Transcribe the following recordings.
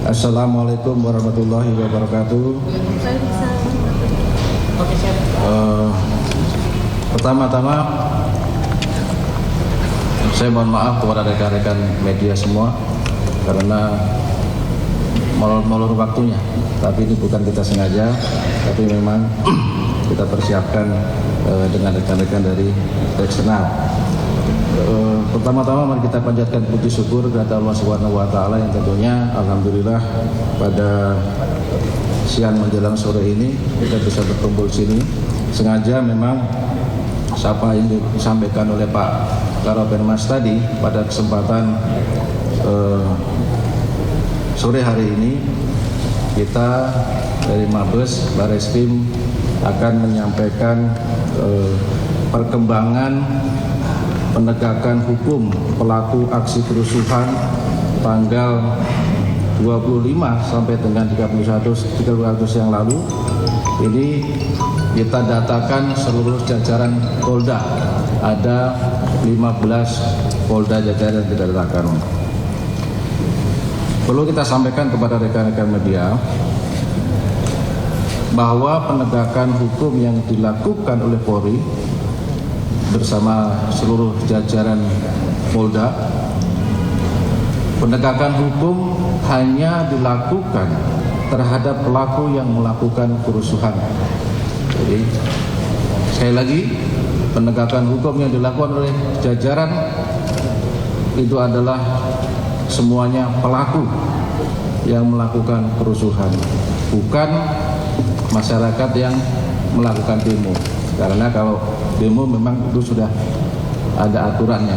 Assalamualaikum warahmatullahi wabarakatuh. Pertama-tama saya mohon maaf kepada rekan-rekan media semua karena molor waktunya. Tapi ini bukan kita sengaja, tapi memang kita persiapkan dengan rekan-rekan dari eksternal. Pertama-tama mari kita panjatkan puji syukur kepada Allah Subhanahu wa taala yang tentunya alhamdulillah pada siang menjelang sore ini kita bisa berkumpul sini. Sengaja memang apa yang disampaikan oleh Pak Karopenmas tadi pada kesempatan sore hari ini kita dari Mabes Bareskrim akan menyampaikan perkembangan penegakan hukum pelaku aksi kerusuhan tanggal 25 sampai dengan 31 Agustus yang lalu. Ini kita datakan seluruh jajaran Polda, ada 15 Polda jajaran yang kita datakan. Perlu kita sampaikan kepada rekan-rekan media bahwa penegakan hukum yang dilakukan oleh Polri bersama seluruh jajaran Polda, penegakan hukum hanya dilakukan terhadap pelaku yang melakukan kerusuhan. Jadi sekali lagi, penegakan hukum yang dilakukan oleh jajaran itu adalah semuanya pelaku yang melakukan kerusuhan, bukan masyarakat yang melakukan demo. Karena kalau demo memang itu sudah ada aturannya.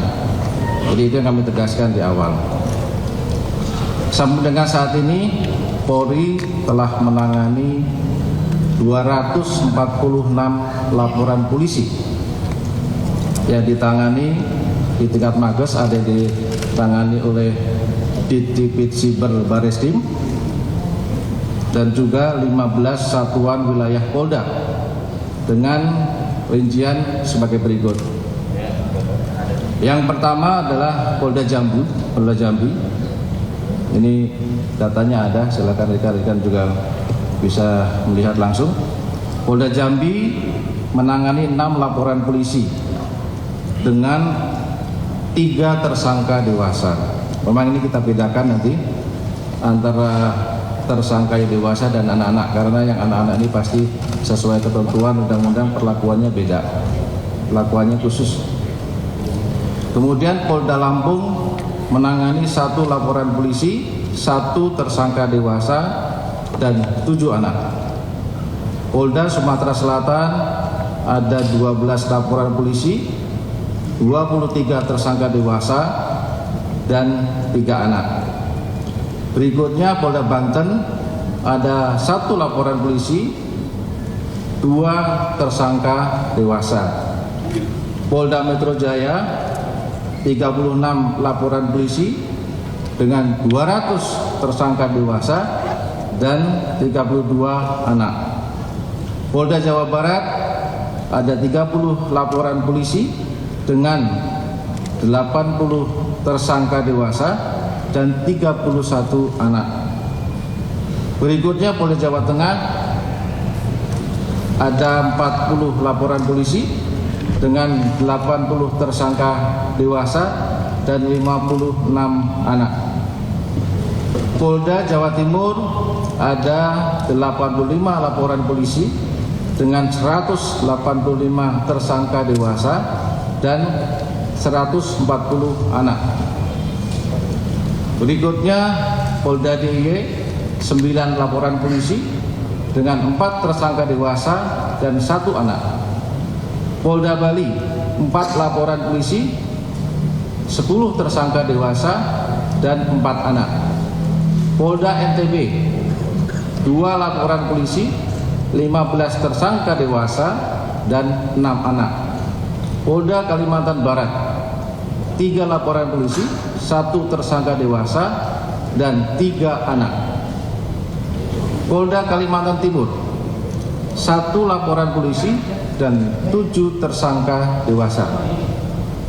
Jadi itu yang kami tegaskan di awal. Sampai dengan saat ini Polri telah menangani 246 laporan polisi yang ditangani di tingkat Mabes, ada yang ditangani oleh Ditdipit Siber Bareskrim dan juga 15 satuan wilayah Polda dengan rincian sebagai berikut. Yang pertama adalah Polda Jambi. Ini datanya ada, silakan rekan-rekan juga bisa melihat langsung. Polda Jambi menangani 6 laporan polisi dengan 3 tersangka dewasa. Memang ini kita bedakan nanti antara tersangka yang dewasa dan anak-anak, karena yang anak-anak ini pasti sesuai ketentuan undang-undang perlakuannya beda, perlakuannya khusus. Kemudian Polda Lampung menangani 1 laporan polisi, 1 tersangka dewasa dan 7 anak. Polda Sumatera Selatan ada 12 laporan polisi, 23 tersangka dewasa dan 3 anak. Berikutnya Polda Banten ada 1 laporan polisi, 2 tersangka dewasa. Polda Metro Jaya 36 laporan polisi dengan 200 tersangka dewasa dan 32 anak. Polda Jawa Barat ada 30 laporan polisi dengan 80 tersangka dewasa dan 31 anak. Berikutnya Polda Jawa Tengah ada 40 laporan polisi dengan 80 tersangka dewasa dan 56 anak. Polda Jawa Timur ada 85 laporan polisi dengan 185 tersangka dewasa dan 140 anak. Berikutnya Polda DIY 9 laporan polisi dengan 4 tersangka dewasa dan 1 anak. Polda Bali 4 laporan polisi, 10 tersangka dewasa dan 4 anak. Polda NTB 2 laporan polisi, 15 tersangka dewasa dan 6 anak. Polda Kalimantan Barat 3 laporan polisi, 1 tersangka dewasa dan 3 anak. Polda Kalimantan Timur 1 laporan polisi dan 7 tersangka dewasa.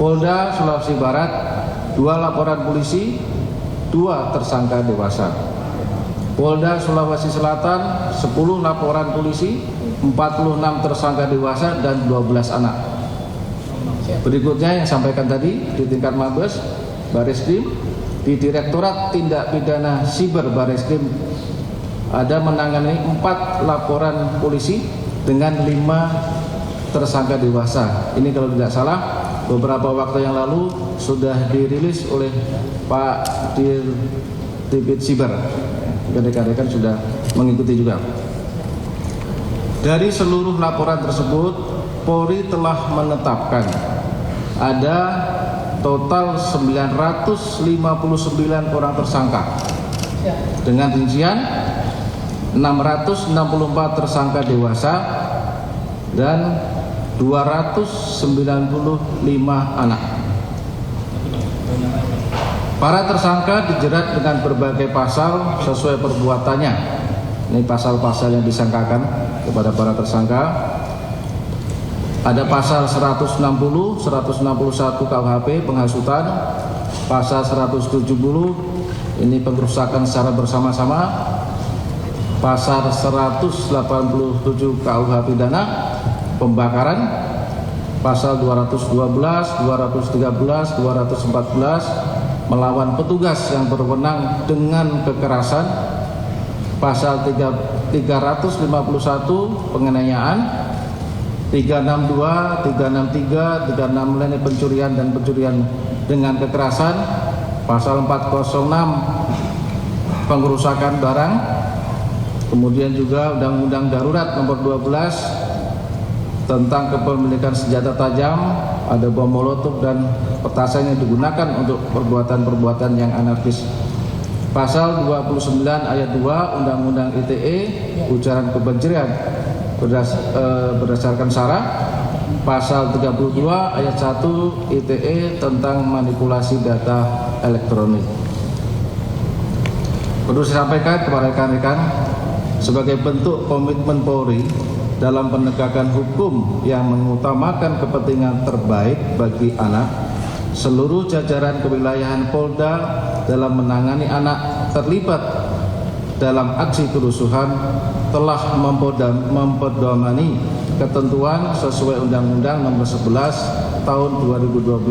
Polda Sulawesi Barat 2 laporan polisi, 2 tersangka dewasa. Polda Sulawesi Selatan 10 laporan polisi, 46 tersangka dewasa dan 12 anak. Berikutnya yang sampaikan tadi di tingkat Mabes Bareskrim, di Direktorat Tindak Pidana Siber Bareskrim ada menangani 4 laporan polisi dengan 5 tersangka dewasa. Ini kalau tidak salah beberapa waktu yang lalu sudah dirilis oleh Pak Dirtipid Siber. Rekan-rekan sudah mengikuti juga. Dari seluruh laporan tersebut, Polri telah menetapkan ada total 959 orang tersangka dengan rincian 664 tersangka dewasa dan 295 anak. Para tersangka dijerat dengan berbagai pasal sesuai perbuatannya. Ini pasal-pasal yang disangkakan kepada para tersangka. Ada pasal 160, 161 KUHP penghasutan, pasal 170 ini pengrusakan secara bersama-sama, pasal 187 KUH pidana pembakaran, pasal 212, 213, 214 melawan petugas yang berwenang dengan kekerasan, pasal 351 penganiayaan, 362, 363, 36 lainnya pencurian dan pencurian dengan kekerasan, pasal 406 pengerusakan barang, kemudian juga Undang-Undang Darurat Nomor 12 tentang kepemilikan senjata tajam, ada bom molotov dan petasan yang digunakan untuk perbuatan-perbuatan yang anarkis. Pasal 29 ayat 2 Undang-Undang ITE ujaran kebencian berdasarkan sara, pasal 32 ayat 1 ITE tentang manipulasi data elektronik. Perlu saya sampaikan kepada rekan-rekan, sebagai bentuk komitmen Polri dalam penegakan hukum yang mengutamakan kepentingan terbaik bagi anak, seluruh jajaran kewilayahan Polda dalam menangani anak terlibat dalam aksi kerusuhan telah mempedomani ketentuan sesuai Undang-Undang Nomor 11 Tahun 2012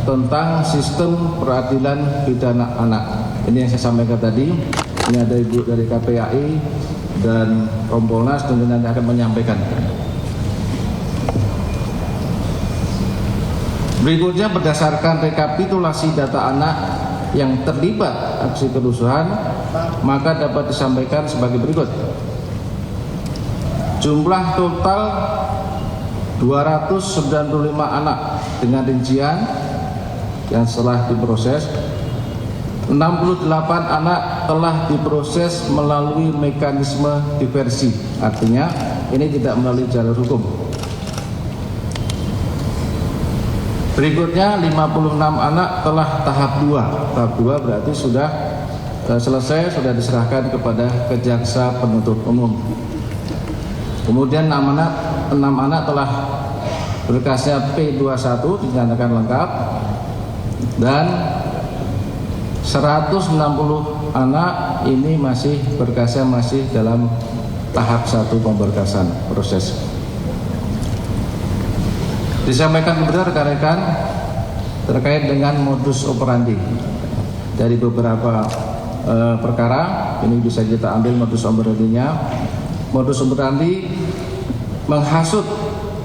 tentang Sistem Peradilan Pidana Anak. Ini yang saya sampaikan tadi. Ini ada Ibu dari KPAI dan Kompolnas tentu nanti akan menyampaikan. Berikutnya berdasarkan rekapitulasi data anak yang terlibat aksi kerusuhan, maka dapat disampaikan sebagai berikut. Jumlah total 295 anak dengan rincian yang setelah diproses, 68 anak telah diproses melalui mekanisme diversi, artinya ini tidak melalui jalur hukum. Berikutnya 56 anak telah tahap 2. Tahap 2 berarti sudah selesai, sudah diserahkan kepada Kejaksa Penuntut Umum. Kemudian 6 anak telah berkasnya P21 dinyatakan lengkap, dan 160 anak ini masih berkasnya masih dalam tahap 1 pemberkasan proses. Disampaikan kepada rekan-rekan terkait dengan modus operandi dari beberapa perkara. Ini bisa kita ambil modus operandinya. Modus operandi menghasut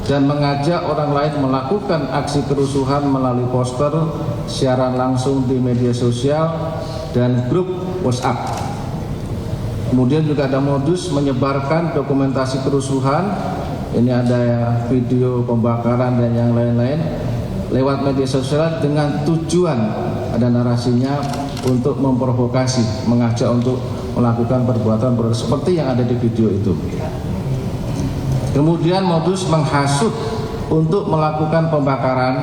dan mengajak orang lain melakukan aksi kerusuhan melalui poster, siaran langsung di media sosial, dan grup WhatsApp. Kemudian juga ada modus menyebarkan dokumentasi kerusuhan. Ini ada video pembakaran dan yang lain-lain lewat media sosial dengan tujuan, ada narasinya, untuk memprovokasi, mengajak untuk melakukan perbuatan seperti yang ada di video itu. Kemudian modus menghasut untuk melakukan pembakaran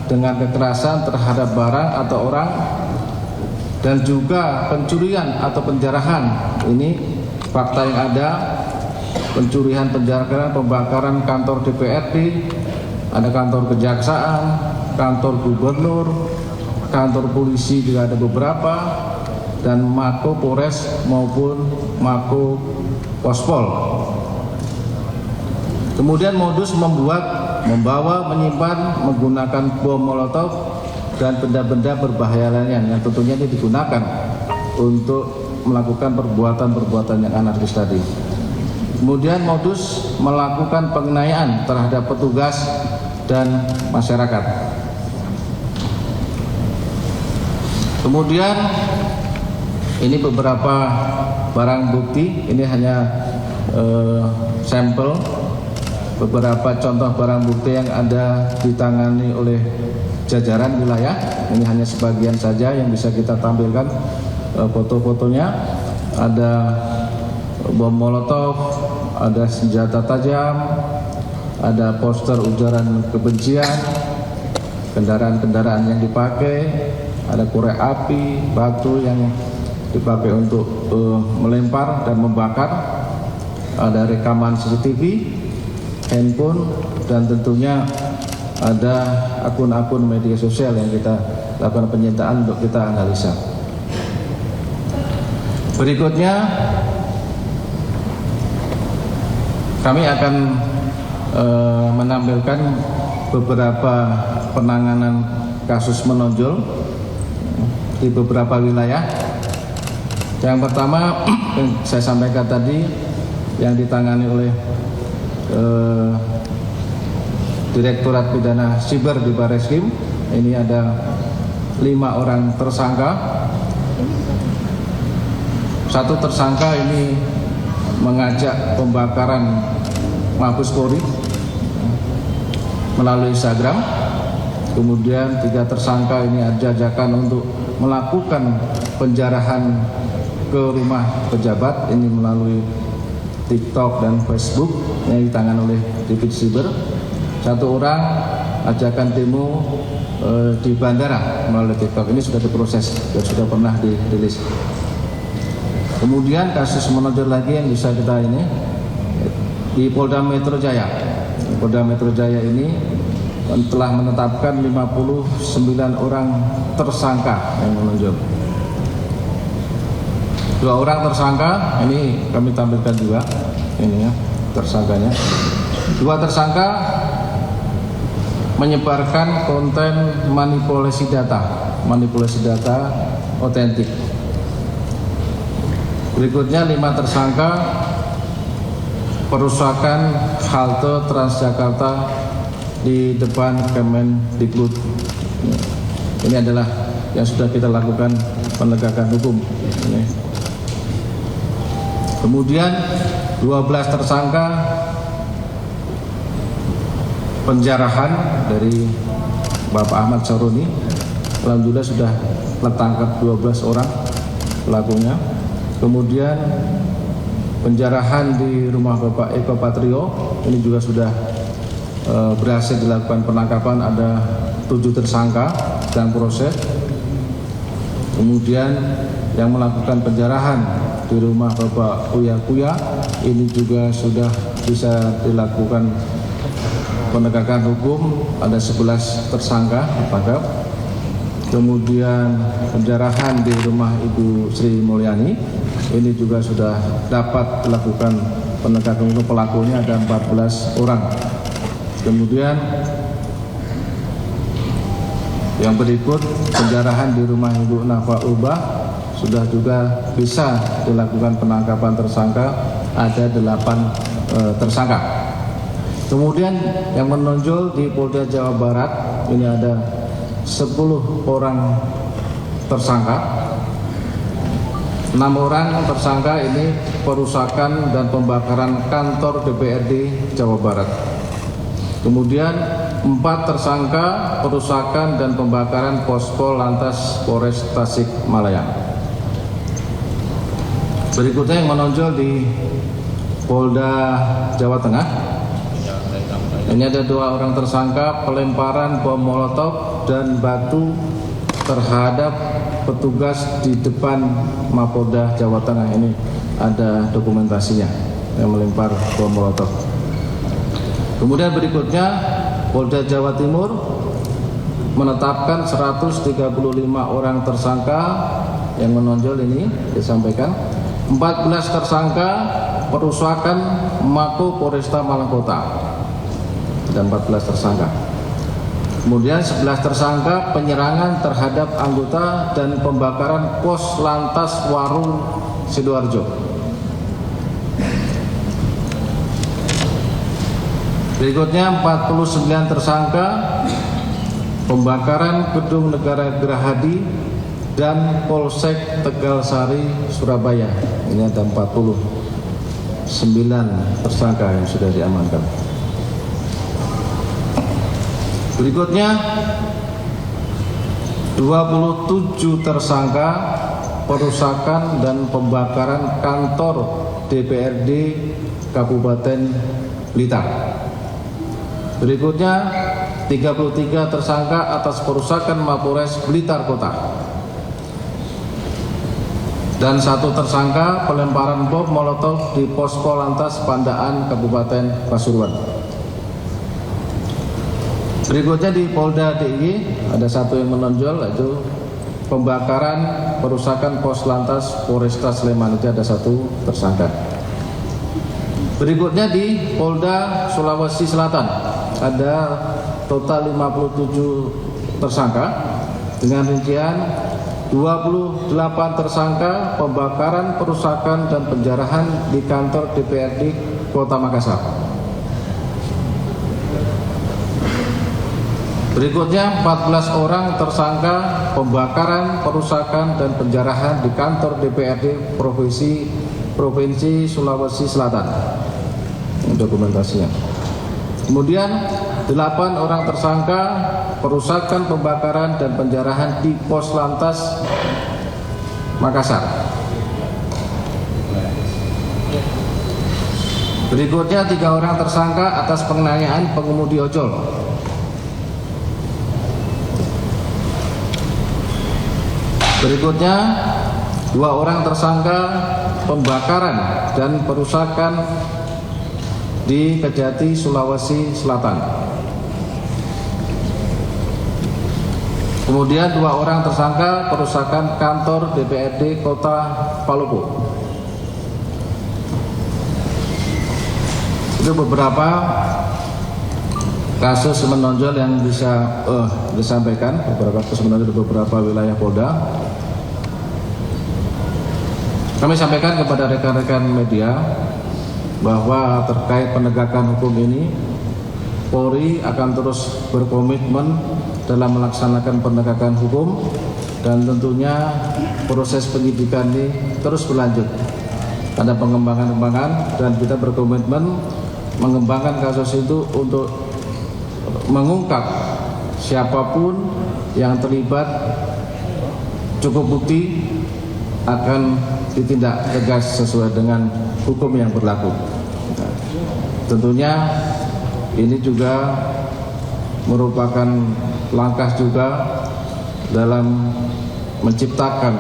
dengan kekerasan terhadap barang atau orang, dan juga pencurian atau penjarahan. Ini fakta yang ada, pencurian, penjarahan, pembakaran kantor DPRD, ada kantor kejaksaan, kantor gubernur, kantor polisi juga ada beberapa, dan Mako Polres maupun Mako Pospol. Kemudian modus membuat, membawa, menyimpan, menggunakan bom molotov dan benda-benda berbahaya lainnya yang tentunya ini digunakan untuk melakukan perbuatan-perbuatan yang anarkis tadi. Kemudian modus melakukan penganiayaan terhadap petugas dan masyarakat. Kemudian ini beberapa barang bukti, ini hanya sampel beberapa contoh barang bukti yang ada ditangani oleh jajaran wilayah. Ini hanya sebagian saja yang bisa kita tampilkan foto-fotonya. Ada bom molotov, ada senjata tajam, ada poster ujaran kebencian, kendaraan-kendaraan yang dipakai, ada korek api, batu yang dipakai untuk melempar dan membakar, ada rekaman CCTV, handphone, dan tentunya ada akun-akun media sosial yang kita lakukan penyitaan untuk kita analisa. Berikutnya kami akan menampilkan beberapa penanganan kasus menonjol di beberapa wilayah. Yang pertama saya sampaikan tadi yang ditangani oleh Direktorat Pidana Siber di Barreskrim. Ini ada 5 orang tersangka. Satu tersangka ini mengajak pembakaran Mabes Polri melalui Instagram. Kemudian 3 tersangka ini ajakan untuk melakukan penjarahan ke rumah pejabat, ini melalui TikTok dan Facebook yang ditangani oleh Divisi Siber. 1 orang ajakan demo di bandara melalui TikTok, ini sudah diproses dan sudah pernah dirilis. Kemudian kasus menonjol lagi yang bisa kita ini di Polda Metro Jaya. Polda Metro Jaya ini telah menetapkan 59 orang tersangka yang menonjol. 2 orang tersangka ini kami tampilkan juga, ini ya tersangkanya. 2 tersangka menyebarkan konten manipulasi data otentik. Berikutnya 5 tersangka perusakan halte Transjakarta di depan Kemendikbud. Ini adalah yang sudah kita lakukan penegakan hukum. Kemudian 12 tersangka penjarahan dari Bapak Ahmad Saroni. Alhamdulillah sudah tertangkap 12 orang pelakunya. Kemudian penjarahan di rumah Bapak Eko Patrio, ini juga sudah berhasil dilakukan penangkapan, ada 7 tersangka dan proses. Kemudian yang melakukan penjarahan di rumah Bapak Uya Kuya, ini juga sudah bisa dilakukan penegakan hukum, ada 11 tersangka ditangkap. Kemudian penjarahan di rumah Ibu Sri Mulyani, ini juga sudah dapat dilakukan penegakan hukum, pelakunya ada 14 orang. Kemudian yang berikut penjarahan di rumah Ibu Nafa Ubah sudah juga bisa dilakukan penangkapan tersangka, ada 8 tersangka. Kemudian yang menonjol di Polda Jawa Barat, ini ada 10 orang tersangka. 6 orang tersangka ini perusakan dan pembakaran kantor DPRD Jawa Barat. Kemudian 4 tersangka perusakan dan pembakaran pospol lantas Polres Tasikmalaya. Berikutnya yang menonjol di Polda Jawa Tengah. Ini ada 2 orang tersangka pelemparan bom molotov dan batu terhadap petugas di depan Mapolda Jawa Tengah. Ini ada dokumentasinya yang melempar bom molotov. Kemudian berikutnya Polda Jawa Timur menetapkan 135 orang tersangka yang menonjol ini disampaikan. 14 tersangka perusakan Mako Polresta Malang Kota. Dan 14 tersangka. Kemudian 11 tersangka penyerangan terhadap anggota dan pembakaran pos lantas Warung Sidoarjo. Berikutnya 49 tersangka pembakaran Gedung Negara Gerahadi dan Polsek Tegal Sari Surabaya. Ini ada 49 tersangka yang sudah diamankan. Berikutnya 27 tersangka perusakan dan pembakaran kantor DPRD Kabupaten Blitar. Berikutnya 33 tersangka atas perusakan Mapores Blitar Kota. Dan 1 tersangka pelemparan bom molotov di Posko Lantas Pandaan Kabupaten Pasuruan. Berikutnya di Polda DIY ada 1 yang menonjol, yaitu pembakaran perusakan Pos Lantas Polresta Sleman, itu ada 1 tersangka. Berikutnya di Polda Sulawesi Selatan ada total 57 tersangka dengan rincian 28 tersangka pembakaran, perusakan dan penjarahan di kantor DPRD Kota Makassar. Berikutnya 14 orang tersangka pembakaran, perusakan dan penjarahan di kantor DPRD Provinsi Sulawesi Selatan. Dokumentasinya. Kemudian 8 orang tersangka perusakan, pembakaran dan penjarahan di Pos Lantas Makassar. Berikutnya 3 orang tersangka atas penganiayaan pengemudi ojol. Berikutnya 2 orang tersangka pembakaran dan perusakan di Kejati, Sulawesi Selatan. Kemudian 2 orang tersangka perusakan kantor DPRD Kota Palopo. Itu beberapa kasus menonjol yang bisa disampaikan, beberapa kasus menonjol di beberapa wilayah Polda. Kami sampaikan kepada rekan-rekan media bahwa terkait penegakan hukum ini, Polri akan terus berkomitmen dalam melaksanakan penegakan hukum dan tentunya proses penyidikan ini terus berlanjut. Ada pengembangan-pengembangan dan kita berkomitmen mengembangkan kasus itu untuk mengungkap siapapun yang terlibat, cukup bukti akan ditindak tegas sesuai dengan hukum yang berlaku. Nah, tentunya ini juga merupakan langkah juga dalam menciptakan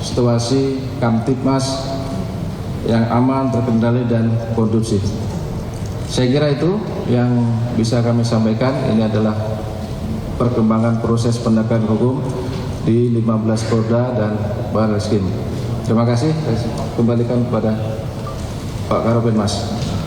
situasi Kamtibmas yang aman, terkendali dan kondusif. Saya kira itu yang bisa kami sampaikan. Ini adalah perkembangan proses penegakan hukum di 15 Polda dan Barreskrim. Terima kasih. Saya kembalikan kepada Pak Karopenmas.